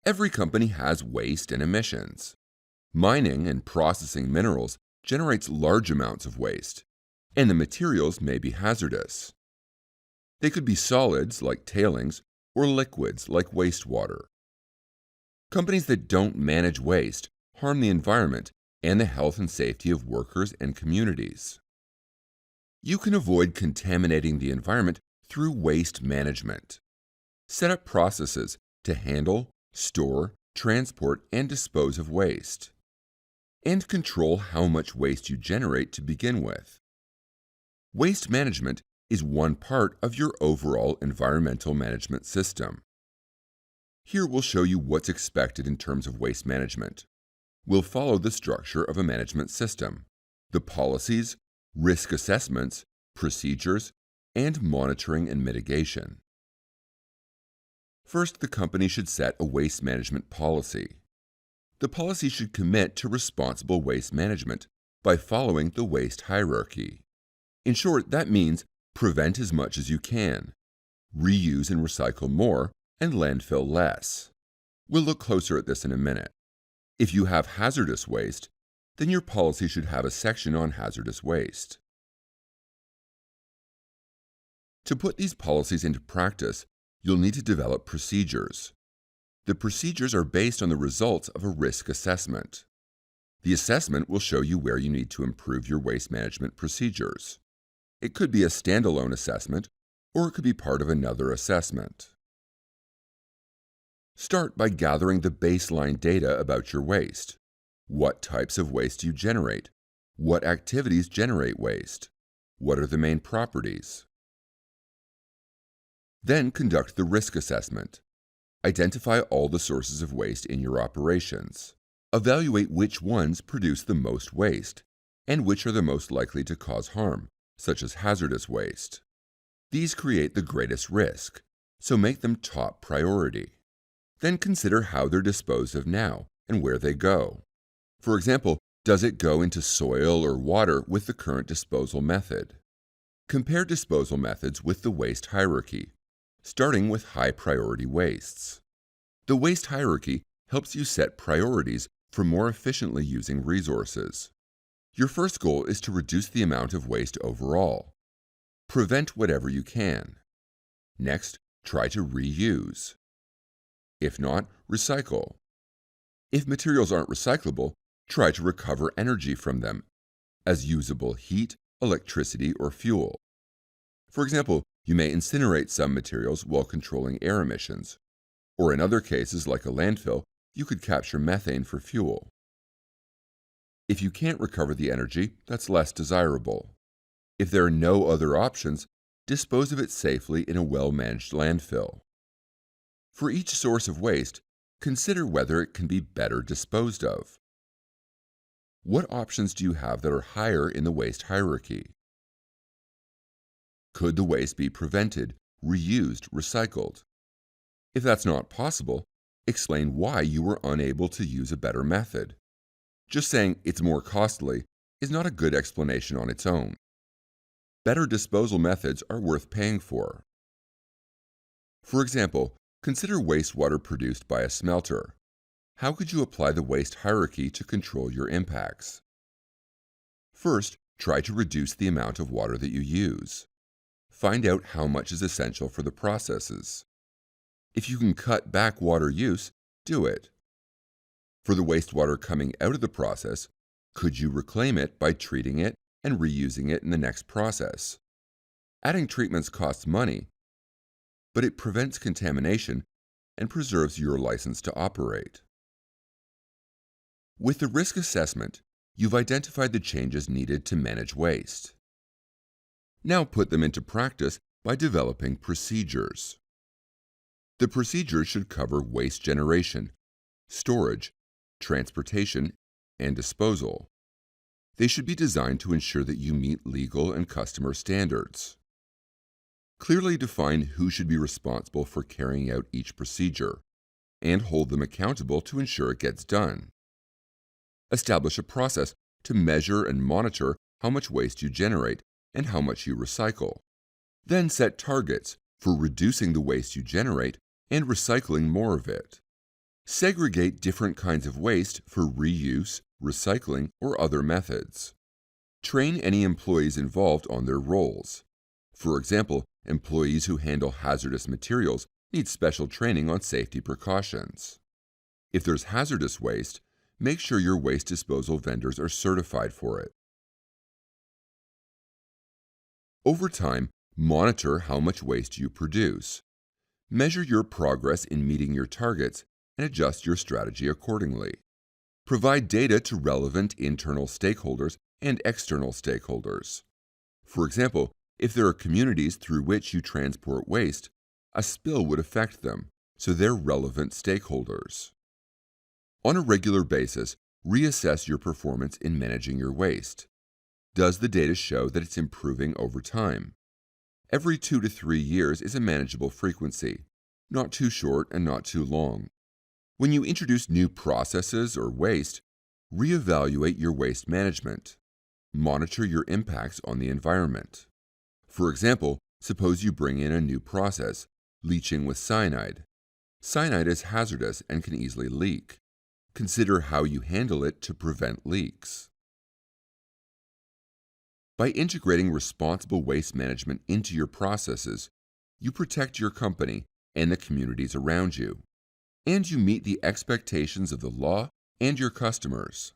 Every company has waste and emissions. Mining and processing minerals generates large amounts of waste, and the materials may be hazardous. They could be solids like tailings or liquids like wastewater. Companies that don't manage waste harm the environment and the health and safety of workers and communities. You can avoid contaminating the environment through waste management. Set up processes to handle, store, transport, and dispose of waste. And control how much waste you generate to begin with. Waste management is one part of your overall environmental management system. Here we'll show you what's expected in terms of waste management. We'll follow the structure of a management system, the policies, risk assessments, procedures, and monitoring and mitigation. First, the company should set a waste management policy. The policy should commit to responsible waste management by following the waste hierarchy. In short, that means prevent as much as you can, reuse and recycle more, and landfill less. We'll look closer at this in a minute. If you have hazardous waste, then your policy should have a section on hazardous waste. To put these policies into practice, you'll need to develop procedures. The procedures are based on the results of a risk assessment. The assessment will show you where you need to improve your waste management procedures. It could be a standalone assessment, or it could be part of another assessment. Start by gathering the baseline data about your waste. What types of waste do you generate? What activities generate waste? What are the main properties? Then conduct the risk assessment. Identify all the sources of waste in your operations. Evaluate which ones produce the most waste, and which are the most likely to cause harm, such as hazardous waste. These create the greatest risk, so make them top priority. Then consider how they're disposed of now and where they go. For example, does it go into soil or water with the current disposal method? Compare disposal methods with the waste hierarchy, starting with high-priority wastes. The waste hierarchy helps you set priorities for more efficiently using resources. Your first goal is to reduce the amount of waste overall. Prevent whatever you can. Next, try to reuse. If not, recycle. If materials aren't recyclable, try to recover energy from them as usable heat, electricity, or fuel. For example, you may incinerate some materials while controlling air emissions, or in other cases like a landfill, you could capture methane for fuel. If you can't recover the energy, that's less desirable. If there are no other options, dispose of it safely in a well-managed landfill. For each source of waste, consider whether it can be better disposed of. What options do you have that are higher in the waste hierarchy? Could the waste be prevented, reused, recycled? If that's not possible, explain why you were unable to use a better method. Just saying it's more costly is not a good explanation on its own. Better disposal methods are worth paying for. For example, consider wastewater produced by a smelter. How could you apply the waste hierarchy to control your impacts? First, try to reduce the amount of water that you use. Find out how much is essential for the processes. If you can cut back water use, do it. For the wastewater coming out of the process, could you reclaim it by treating it and reusing it in the next process? Adding treatments costs money, but it prevents contamination and preserves your license to operate. With the risk assessment, you've identified the changes needed to manage waste. Now put them into practice by developing procedures. The procedures should cover waste generation, storage, transportation, and disposal. They should be designed to ensure that you meet legal and customer standards. Clearly define who should be responsible for carrying out each procedure, and hold them accountable to ensure it gets done. Establish a process to measure and monitor how much waste you generate and how much you recycle. Then set targets for reducing the waste you generate and recycling more of it. Segregate different kinds of waste for reuse, recycling, or other methods. Train any employees involved on their roles. For example, employees who handle hazardous materials need special training on safety precautions. If there's hazardous waste, make sure your waste disposal vendors are certified for it. Over time, monitor how much waste you produce. Measure your progress in meeting your targets and adjust your strategy accordingly. Provide data to relevant internal stakeholders and external stakeholders. For example, if there are communities through which you transport waste, a spill would affect them, so they're relevant stakeholders. On a regular basis, reassess your performance in managing your waste. Does the data show that it's improving over time? Every 2 to 3 years is a manageable frequency, not too short and not too long. When you introduce new processes or waste, reevaluate your waste management. Monitor your impacts on the environment. For example, suppose you bring in a new process, leaching with cyanide. Cyanide is hazardous and can easily leak. Consider how you handle it to prevent leaks. By integrating responsible waste management into your processes, you protect your company and the communities around you, and you meet the expectations of the law and your customers.